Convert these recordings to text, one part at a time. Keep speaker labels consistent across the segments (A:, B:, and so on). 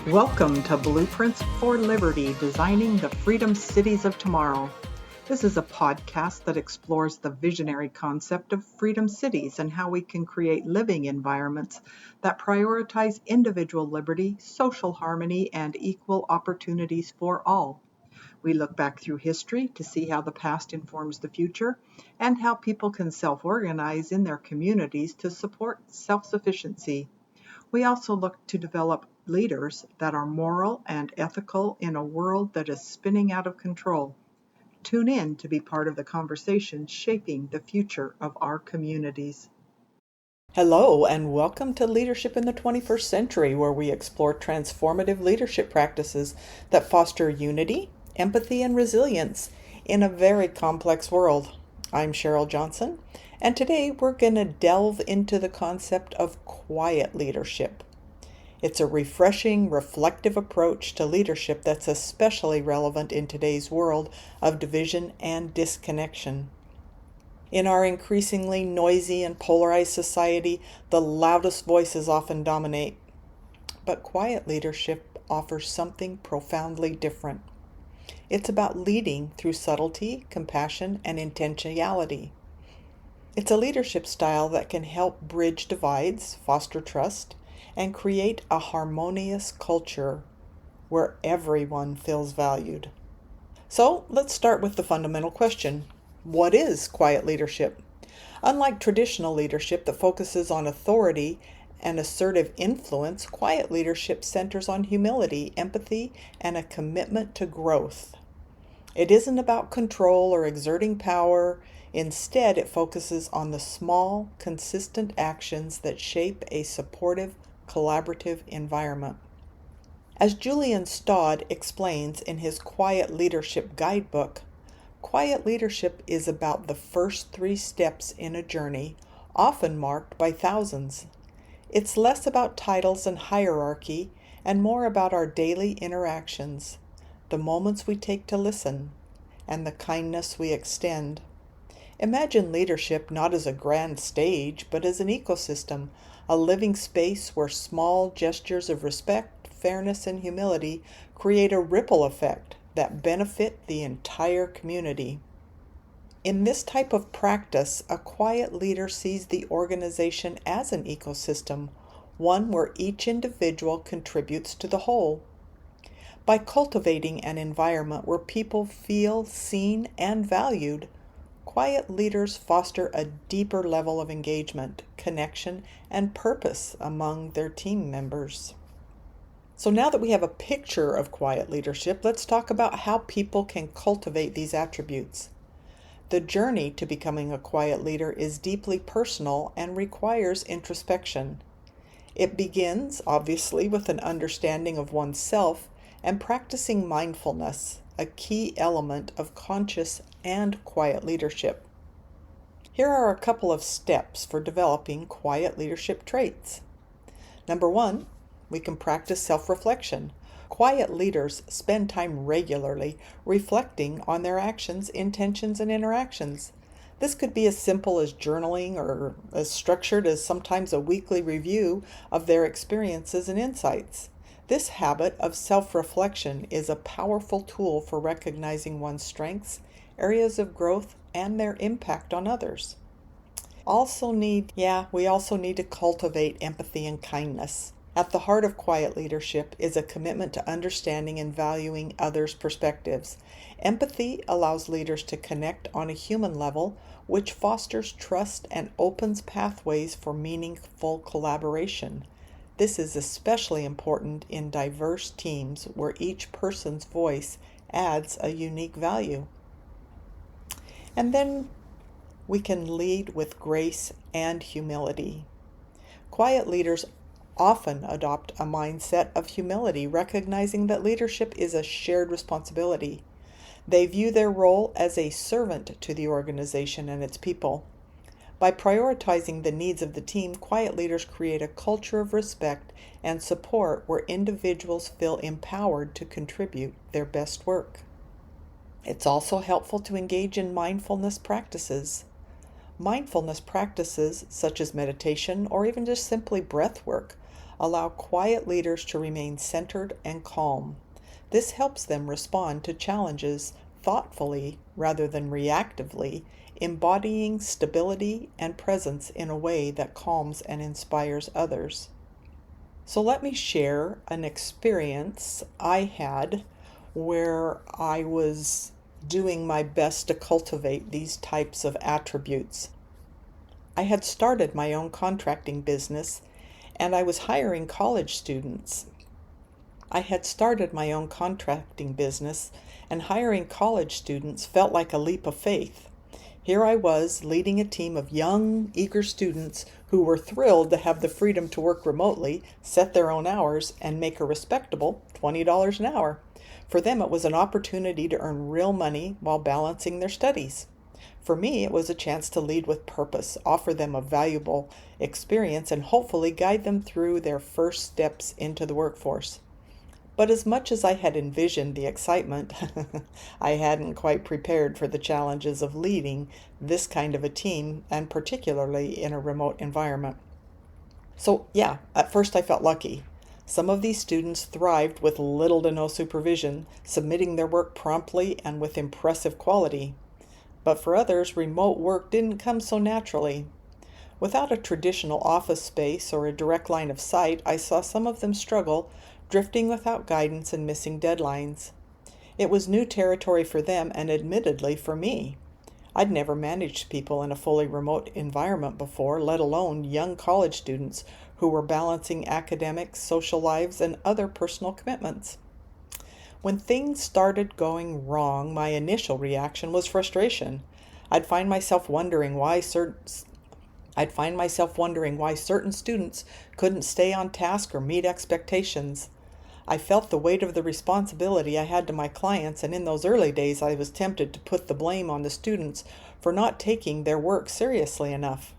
A: Welcome to Blueprints for Liberty, Designing the Freedom Cities of Tomorrow. This is a podcast that explores the visionary concept of freedom cities and how we can create living environments that prioritize individual liberty, social harmony, and equal opportunities for all. We look back through history to see how the past informs the future and how people can self-organize in their communities to support self-sufficiency. We also look to develop leaders that are moral and ethical in a world that is spinning out of control. Tune in to be part of the conversation shaping the future of our communities.
B: Hello, and welcome to Leadership in the 21st Century, where we explore transformative leadership practices that foster unity, empathy, and resilience in a very complex world. I'm Cheryl Johnson, and today we're going to delve into the concept of quiet leadership. It's a refreshing, reflective approach to leadership that's especially relevant in today's world of division and disconnection. In our increasingly noisy and polarized society, the loudest voices often dominate. But quiet leadership offers something profoundly different. It's about leading through subtlety, compassion, and intentionality. It's a leadership style that can help bridge divides, foster trust, and create a harmonious culture where everyone feels valued. So let's start with the fundamental question. What is quiet leadership? Unlike traditional leadership that focuses on authority and assertive influence, quiet leadership centers on humility, empathy, and a commitment to growth. It isn't about control or exerting power. Instead, it focuses on the small, consistent actions that shape a supportive, collaborative environment. As Julian Stodd explains in his Quiet Leadership Guidebook, quiet leadership is about the first 3 steps in a journey, often marked by thousands. It's less about titles and hierarchy and more about our daily interactions, the moments we take to listen, and the kindness we extend. Imagine leadership not as a grand stage, but as an ecosystem, a living space where small gestures of respect, fairness, and humility create a ripple effect that benefit the entire community. In this type of practice, a quiet leader sees the organization as an ecosystem, one where each individual contributes to the whole. By cultivating an environment where people feel seen and valued, quiet leaders foster a deeper level of engagement, connection, and purpose among their team members. So now that we have a picture of quiet leadership, let's talk about how people can cultivate these attributes. The journey to becoming a quiet leader is deeply personal and requires introspection. It begins, obviously, with an understanding of oneself and practicing mindfulness, a key element of conscious and quiet leadership. Here are a couple of steps for developing quiet leadership traits. Number 1, we can practice self-reflection. Quiet leaders spend time regularly reflecting on their actions, intentions, and interactions. This could be as simple as journaling or as structured as sometimes a weekly review of their experiences and insights. This habit of self-reflection is a powerful tool for recognizing one's strengths, areas of growth, and their impact on others. We also need to cultivate empathy and kindness. At the heart of quiet leadership is a commitment to understanding and valuing others' perspectives. Empathy allows leaders to connect on a human level, which fosters trust and opens pathways for meaningful collaboration. This is especially important in diverse teams where each person's voice adds a unique value. And then we can lead with grace and humility. Quiet leaders often adopt a mindset of humility, recognizing that leadership is a shared responsibility. They view their role as a servant to the organization and its people. By prioritizing the needs of the team, quiet leaders create a culture of respect and support where individuals feel empowered to contribute their best work. It's also helpful to engage in mindfulness practices. Mindfulness practices, such as meditation or even just simply breath work, allow quiet leaders to remain centered and calm. This helps them respond to challenges thoughtfully rather than reactively, embodying stability and presence in a way that calms and inspires others. So let me share an experience I had where I was doing my best to cultivate these types of attributes. I had started my own contracting business and I was hiring college students. I had started my own contracting business and hiring college students felt like a leap of faith. Here I was leading a team of young, eager students who were thrilled to have the freedom to work remotely, set their own hours, and make a respectable $20 an hour. For them, it was an opportunity to earn real money while balancing their studies. For me, it was a chance to lead with purpose, offer them a valuable experience, and hopefully guide them through their first steps into the workforce. But as much as I had envisioned the excitement, I hadn't quite prepared for the challenges of leading this kind of a team, and particularly in a remote environment. So, yeah, at first I felt lucky. Some of these students thrived with little to no supervision, submitting their work promptly and with impressive quality. But for others, remote work didn't come so naturally. Without a traditional office space or a direct line of sight, I saw some of them struggle, drifting without guidance and missing deadlines. It was new territory for them and admittedly for me. I'd never managed people in a fully remote environment before, let alone young college students who were balancing academics, social lives, and other personal commitments. When things started going wrong, my initial reaction was frustration. I'd find myself wondering why certain I'd find myself wondering why certain students couldn't stay on task or meet expectations. I felt the weight of the responsibility I had to my clients, and in those early days I was tempted to put the blame on the students for not taking their work seriously enough.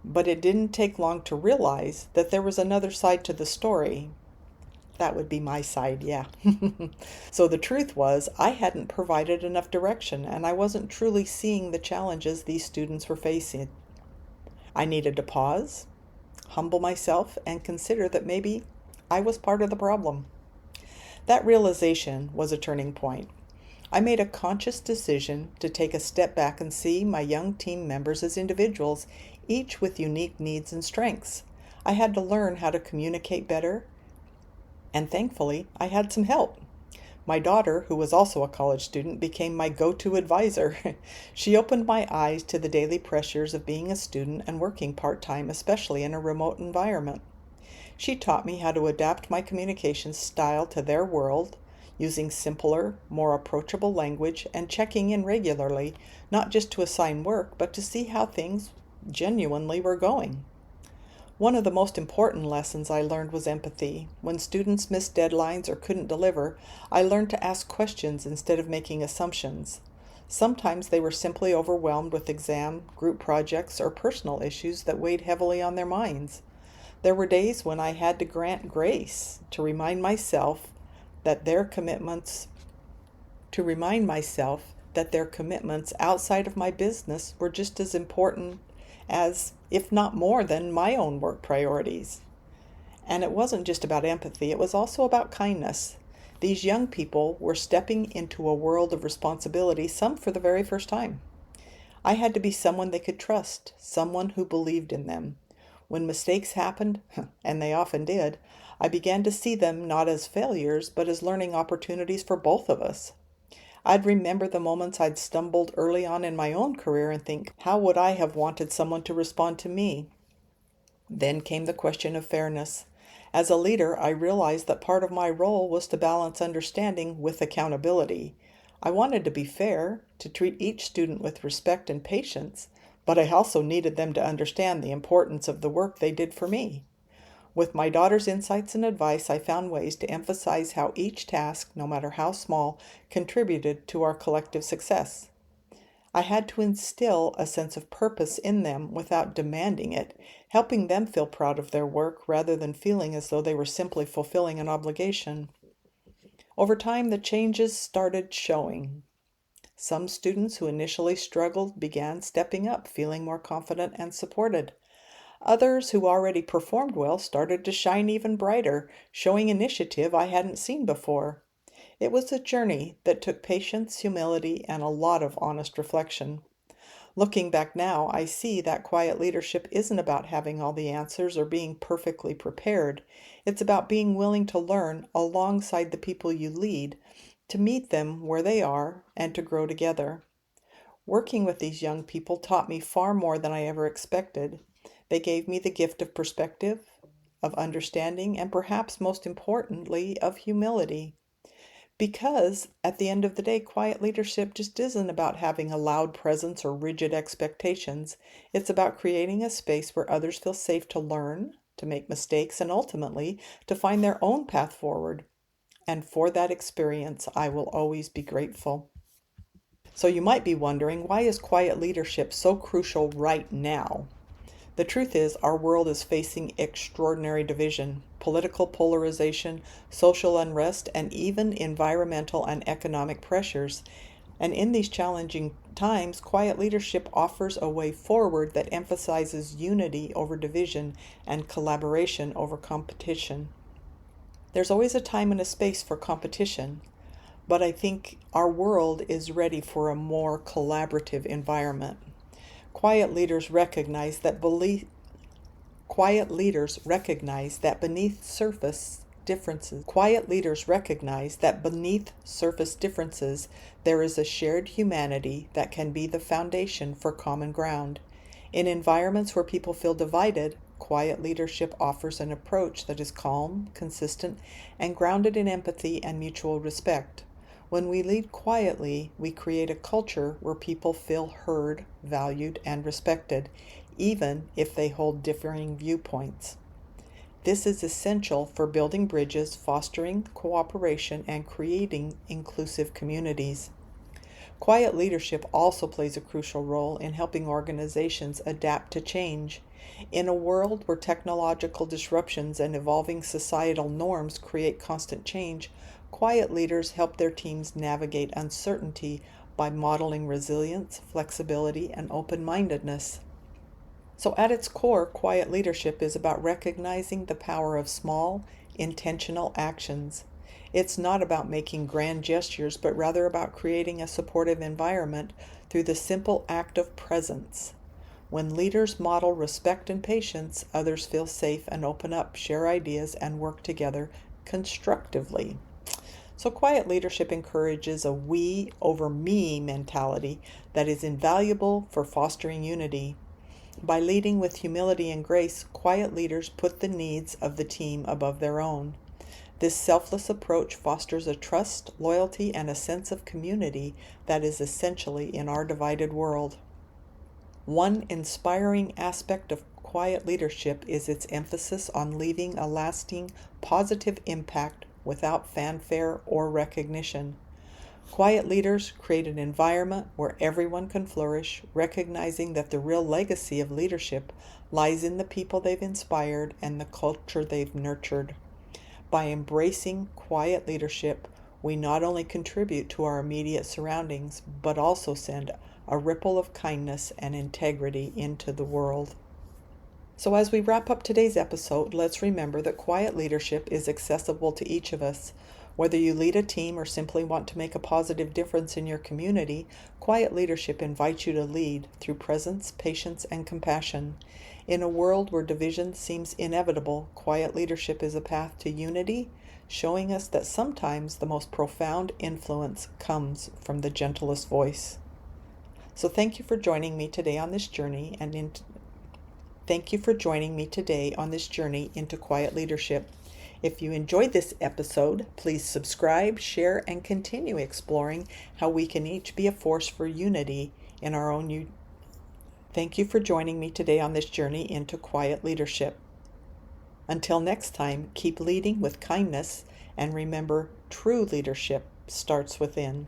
B: But it didn't take long to realize that there was another side to the story. That would be my side, yeah. So the truth was, I hadn't provided enough direction, and I wasn't truly seeing the challenges these students were facing. I needed to pause, humble myself, and consider that maybe I was part of the problem. That realization was a turning point. I made a conscious decision to take a step back and see my young team members as individuals, each with unique needs and strengths. I had to learn how to communicate better, and thankfully, I had some help. My daughter, who was also a college student, became my go-to advisor. She opened my eyes to the daily pressures of being a student and working part-time, especially in a remote environment. She taught me how to adapt my communication style to their world, using simpler, more approachable language and checking in regularly, not just to assign work, but to see how things genuinely were going. One of the most important lessons I learned was empathy. When students missed deadlines or couldn't deliver, I learned to ask questions instead of making assumptions. Sometimes they were simply overwhelmed with exam, group projects, or personal issues that weighed heavily on their minds. There were days when I had to grant grace that their commitments to remind myself that their commitments outside of my business were just as important as, if not more than, my own work priorities. And it wasn't just about empathy, it was also about kindness. These young people were stepping into a world of responsibility, some for the very first time. I had to be someone they could trust, someone who believed in them. When mistakes happened, and they often did, I began to see them not as failures, but as learning opportunities for both of us. I'd remember the moments I'd stumbled early on in my own career and think, how would I have wanted someone to respond to me? Then came the question of fairness. As a leader, I realized that part of my role was to balance understanding with accountability. I wanted to be fair, to treat each student with respect and patience, but I also needed them to understand the importance of the work they did for me. With my daughter's insights and advice, I found ways to emphasize how each task, no matter how small, contributed to our collective success. I had to instill a sense of purpose in them without demanding it, helping them feel proud of their work rather than feeling as though they were simply fulfilling an obligation. Over time, the changes started showing. Some students who initially struggled began stepping up, feeling more confident and supported. Others who already performed well started to shine even brighter, showing initiative I hadn't seen before. It was a journey that took patience, humility, and a lot of honest reflection. Looking back now, I see that quiet leadership isn't about having all the answers or being perfectly prepared. It's about being willing to learn alongside the people you lead, to meet them where they are, and to grow together. Working with these young people taught me far more than I ever expected. They gave me the gift of perspective, of understanding, and perhaps most importantly, of humility. Because at the end of the day, quiet leadership just isn't about having a loud presence or rigid expectations. It's about creating a space where others feel safe to learn, to make mistakes, and ultimately to find their own path forward. And for that experience, I will always be grateful. So you might be wondering, why is quiet leadership so crucial right now? The truth is, our world is facing extraordinary division, political polarization, social unrest, and even environmental and economic pressures. And in these challenging times, quiet leadership offers a way forward that emphasizes unity over division and collaboration over competition. There's always a time and a space for competition, but I think our world is ready for a more collaborative environment. Quiet leaders recognize that belief Quiet leaders recognize that beneath surface differences there is a shared humanity that can be the foundation for common ground. In environments where people feel divided, quiet leadership offers an approach that is calm, consistent, and grounded in empathy and mutual respect. When we lead quietly, we create a culture where people feel heard, valued, and respected, even if they hold differing viewpoints. This is essential for building bridges, fostering cooperation, and creating inclusive communities. Quiet leadership also plays a crucial role in helping organizations adapt to change. In a world where technological disruptions and evolving societal norms create constant change, quiet leaders help their teams navigate uncertainty by modeling resilience, flexibility, and open-mindedness. So, at its core, quiet leadership is about recognizing the power of small, intentional actions. It's not about making grand gestures, but rather about creating a supportive environment through the simple act of presence. When leaders model respect and patience, others feel safe and open up, share ideas, and work together constructively. So, quiet leadership encourages a we over me mentality that is invaluable for fostering unity. By leading with humility and grace, quiet leaders put the needs of the team above their own. This selfless approach fosters a trust, loyalty, and a sense of community that is essentially in our divided world. One inspiring aspect of quiet leadership is its emphasis on leaving a lasting, positive impact without fanfare or recognition. Quiet leaders create an environment where everyone can flourish, recognizing that the real legacy of leadership lies in the people they've inspired and the culture they've nurtured. By embracing quiet leadership, we not only contribute to our immediate surroundings, but also send a ripple of kindness and integrity into the world. So, as we wrap up today's episode, let's remember that quiet leadership is accessible to each of us. Whether you lead a team or simply want to make a positive difference in your community, quiet leadership invites you to lead through presence, patience, and compassion. In a world where division seems inevitable, quiet leadership is a path to unity, showing us that sometimes the most profound influence comes from the gentlest voice. So thank you for joining me today on this journey into quiet leadership. If you enjoyed this episode, please subscribe, share, and continue exploring how we can each be a force for unity in our own. Thank you for joining me today on this journey into quiet leadership. Until next time, keep leading with kindness, and remember, true leadership starts within.